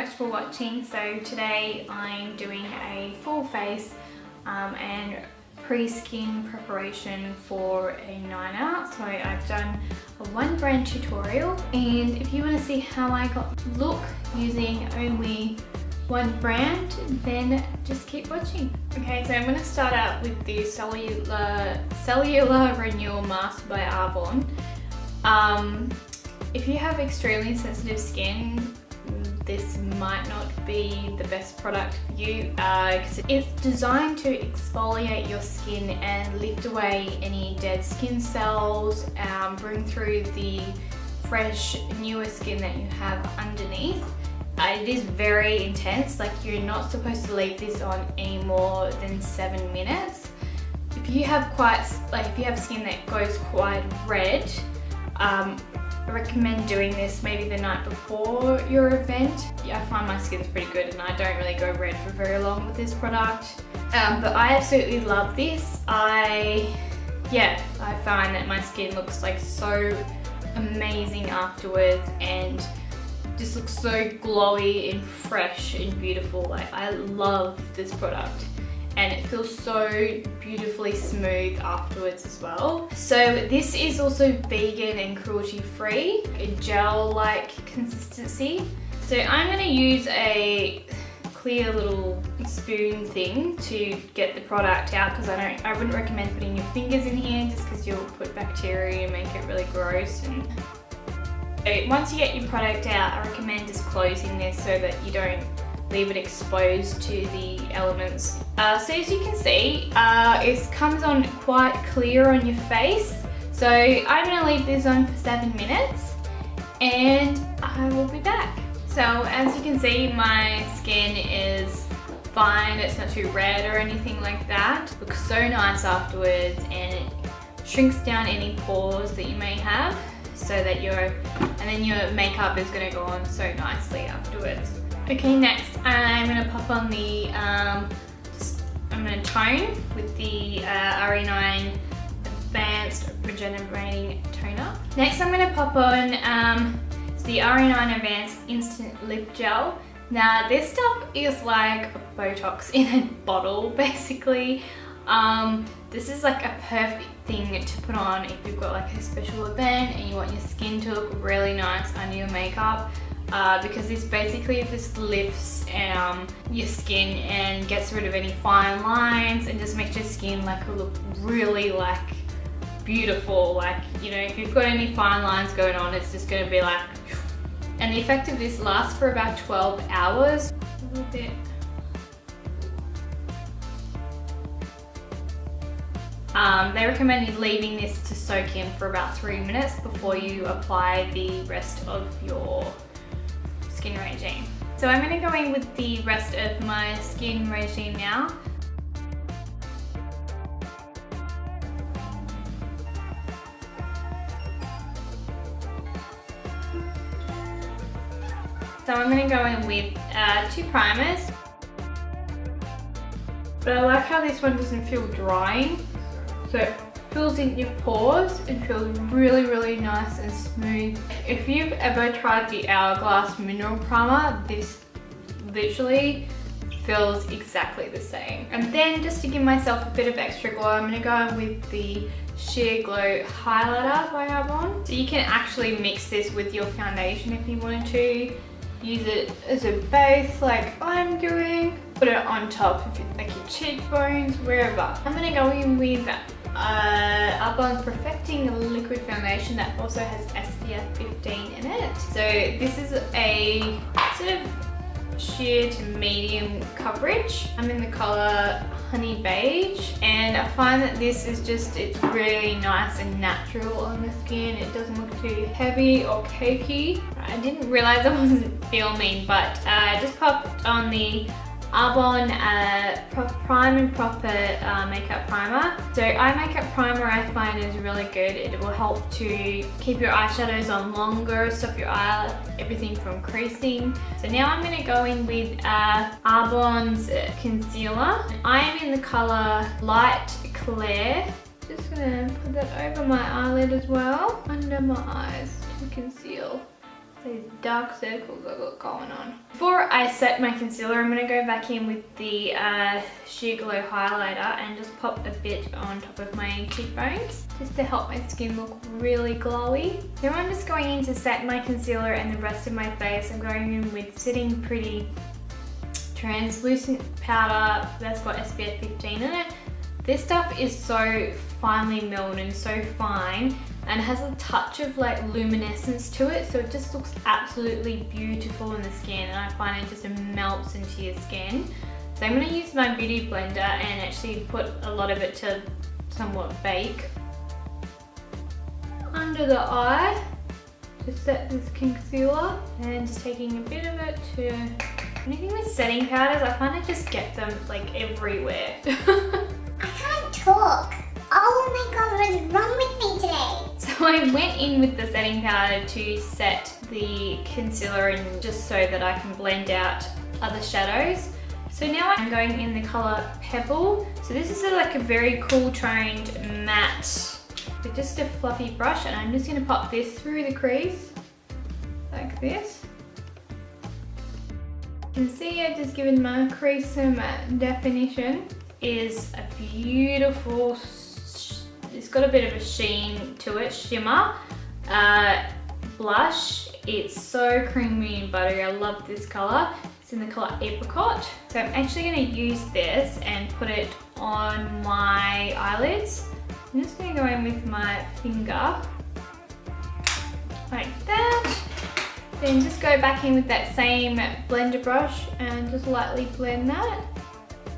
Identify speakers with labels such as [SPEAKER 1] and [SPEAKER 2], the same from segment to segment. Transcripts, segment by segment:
[SPEAKER 1] much for watching. So today I'm doing a full face and pre-skin preparation for a night out. So I've done a 1 brand tutorial, and if you want to see how I got look using only 1 brand, then just keep watching. Okay, so I'm going to start out with the Cellular Renewal Mask by Arbonne. If you have extremely sensitive skin, this might not be the best product for you because it's designed to exfoliate your skin and lift away any dead skin cells, bring through the fresh, newer skin that you have underneath. It is very intense, like you're not supposed to leave this on any more than 7 minutes. If you have skin that goes quite red, I recommend doing this maybe the night before your event. Yeah, I find my skin's pretty good and I don't really go red for very long with this product. But I absolutely love this. I find that my skin looks like so amazing afterwards and just looks so glowy and fresh and beautiful. Like, I love this product. And it feels so beautifully smooth afterwards as well. So this is also vegan and cruelty free, a gel-like consistency. So I'm going to use a clear little spoon thing to get the product out, because I wouldn't recommend putting your fingers in here just because you'll put bacteria and make it really gross. And so once you get your product out, I recommend just closing this so that you don't leave it exposed to the elements. So as you can see, it comes on quite clear on your face. So I'm going to leave this on for 7 minutes and I will be back. So as you can see, my skin is fine. It's not too red or anything like that. It looks so nice afterwards, and it shrinks down any pores that you may have, so that your makeup is going to go on so nicely afterwards. Okay, next I'm going to pop on the, I'm going to tone with the RE9 Advanced Regenerating Toner. Next I'm going to pop on the RE9 Advanced Instant Lip Gel. Now this stuff is like Botox in a bottle basically. This is like a perfect thing to put on if you've got like a special event and you want your skin to look really nice under your makeup. Because this basically just lifts your skin and gets rid of any fine lines and just makes your skin like look really like beautiful. Like, you know, if you've got any fine lines going on, it's just going to be like, and the effect of this lasts for about 12 hours. A little bit. They recommend leaving this to soak in for about 3 minutes before you apply the rest of your skin regime. So I'm going to go in with the rest of my skin regime now. So I'm going to go in with 2 primers. But I like how this one doesn't feel drying. So it fills in your pores and feels really, really nice and smooth. If you've ever tried the Hourglass Mineral Primer, this literally feels exactly the same. And then just to give myself a bit of extra glow, I'm going to go with the Sheer Glow Highlighter by Arbonne. So you can actually mix this with your foundation if you wanted to. Use it as a base like I'm doing. Put it on top of like your cheekbones, wherever. I'm going to go in with Arbonne Perfecting Liquid Foundation that also has SPF 15 in it. So this is a sort of sheer to medium coverage. I'm in the colour Honey Beige, and I find that this is just, it's really nice and natural on the skin. It doesn't look too heavy or cakey. I didn't realise I wasn't filming, but I just popped on the Arbonne Prime and Proper Makeup Primer. So eye makeup primer I find is really good. It will help to keep your eyeshadows on longer, stop your everything from creasing. So now I'm going to go in with Arbonne's concealer. I am in the colour Light Clair. Just going to put that over my eyelid as well, under my eyes to conceal. these dark circles I've got going on. Before I set my concealer, I'm going to go back in with the Sheer Glow highlighter and just pop a bit on top of my cheekbones, just to help my skin look really glowy. Now I'm just going in to set my concealer and the rest of my face. I'm going in with Sitting Pretty translucent powder that's got SPF 15 in it. This stuff is so finely milled and so fine, and it has a touch of like luminescence to it, so it just looks absolutely beautiful in the skin, and I find it just melts into your skin. So I'm going to use my beauty blender and actually put a lot of it to somewhat bake under the eye to set this concealer, and just taking a bit of it to... Anything with setting powders, I find I just get them like everywhere.
[SPEAKER 2] I can't talk. Oh my god, what is wrong with me today?
[SPEAKER 1] So I went in with the setting powder to set the concealer in, just so that I can blend out other shadows. So now I'm going in the colour Pebble. So this is like a very cool toned matte with just a fluffy brush, and I'm just going to pop this through the crease like this. You can see I've just given my crease some definition. It is a beautiful, it's got a bit of a sheen to it, shimmer blush. It's so creamy and buttery. I love this colour. It's in the colour Apricot. So I'm actually going to use this and put it on my eyelids. I'm just going to go in with my finger like that. Then just go back in with that same blender brush and just lightly blend that.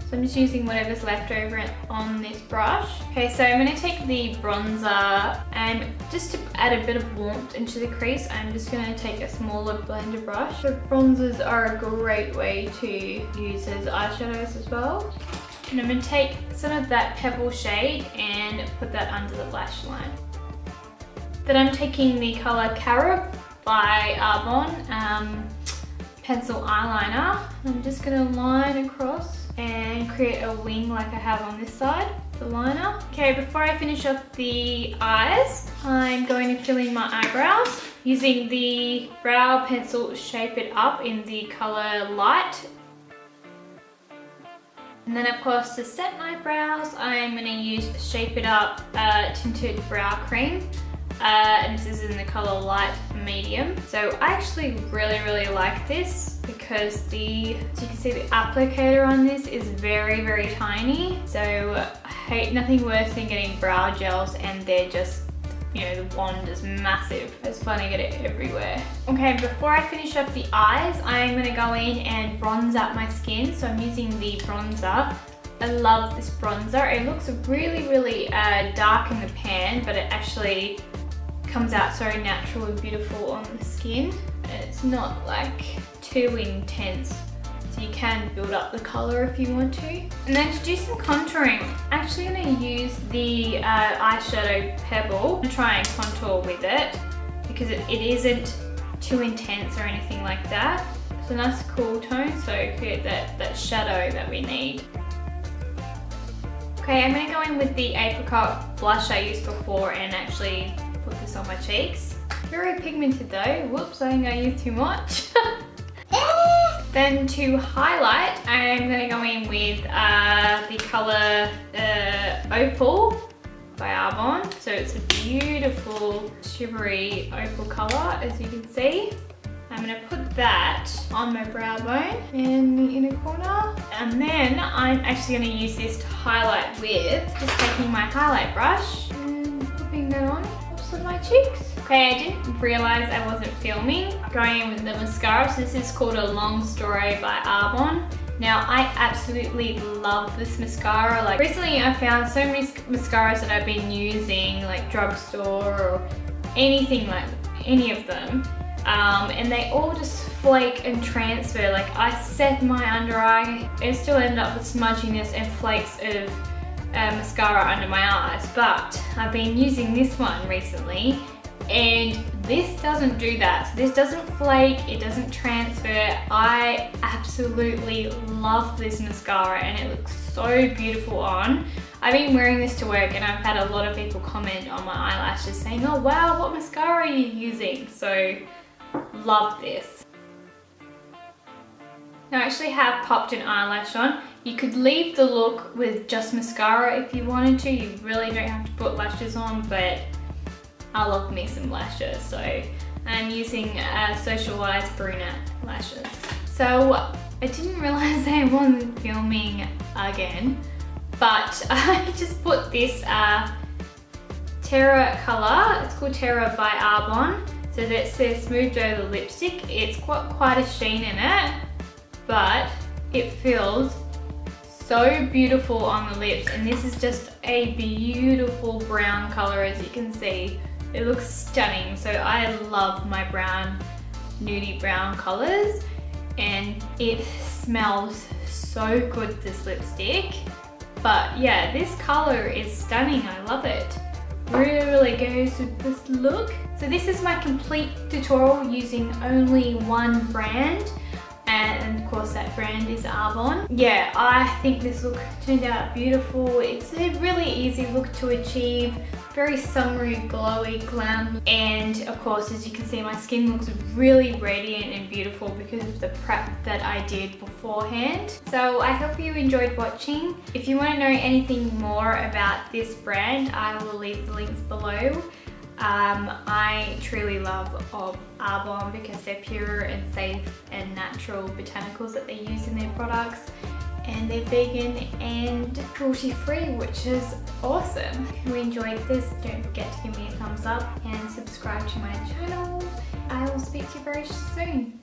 [SPEAKER 1] So I'm just using whatever's left over on this brush. Okay, so I'm going to take the bronzer, and just to add a bit of warmth into the crease, I'm just going to take a smaller blender brush. So bronzers are a great way to use as eyeshadows as well. And I'm going to take some of that Pebble shade and put that under the lash line. Then I'm taking the colour Carob by Arbonne pencil eyeliner. I'm just going to line across and create a wing like I have on this side, the liner. Okay, before I finish off the eyes, I'm going to fill in my eyebrows using the brow pencil Shape It Up in the colour Light. And then of course, to set my brows, I'm going to use Shape It Up tinted brow cream. And this is in the colour Light Medium. So I actually really like this because as you can see, the applicator on this is very tiny. So I hate nothing worse than getting brow gels and they're just, you know, the wand is massive. It's fun to get it everywhere. Okay, before I finish up the eyes, I'm going to go in and bronze up my skin. So I'm using the bronzer. I love this bronzer. It looks really dark in the pan, but it actually comes out so natural and beautiful on the skin, and it's not like too intense, so you can build up the colour if you want to. And then to do some contouring, I'm actually going to use the eyeshadow Pebble and try and contour with it because it isn't too intense or anything like that. It's a nice cool tone, so create that shadow that we need. Okay, I'm going to go in with the Apricot blush I used before and actually put this on my cheeks. Very pigmented though. Whoops, I think I used too much. Then to highlight, I'm going to go in with the colour Opal by Arbonne. So it's a beautiful shimmery opal colour, as you can see. I'm going to put that on my brow bone in the inner corner. And then I'm actually going to use this to highlight with, just taking my highlight brush and popping that on my cheeks. Okay, I didn't realise I wasn't filming. Going in with the mascara, so this is called A Long Story by Arbonne. Now, I absolutely love this mascara. Like, recently I found so many mascaras that I've been using, like drugstore or anything like any of them, and they all just flake and transfer. Like, I set my under eye, I still end up with smudginess and flakes of mascara under my eyes, but I've been using this one recently and this doesn't do that. So this doesn't flake, it doesn't transfer. I absolutely love this mascara and it looks so beautiful on. I've been wearing this to work and I've had a lot of people comment on my eyelashes saying, oh wow, what mascara are you using? So love this. Now I actually have popped an eyelash on. You could leave the look with just mascara if you wanted to. You really don't have to put lashes on, but I love me some lashes, so I'm using Socialized Brunette lashes. So I didn't realise I wasn't filming again, but I just put this Terra colour. It's called Terra by Arbonne. So that's their smoothed over lipstick. It's got quite a sheen in it, but it feels so beautiful on the lips, and this is just a beautiful brown colour, as you can see. It looks stunning. So I love my brown, nudie brown colours, and it smells so good, this lipstick. But yeah, this colour is stunning. I love it. Really goes with this look. So this is my complete tutorial using only one brand, and of course that brand is Arbonne. Yeah, I think this look turned out beautiful. It's a really easy look to achieve, very summery, glowy, glam, and of course, as you can see, my skin looks really radiant and beautiful because of the prep that I did beforehand. So I hope you enjoyed watching. If you want to know anything more about this brand, I will leave the links below. I truly love Arbonne because they're pure and safe and natural botanicals that they use in their products, and they're vegan and cruelty free, which is awesome. If you enjoyed this, don't forget to give me a thumbs up and subscribe to my channel. I will speak to you very soon.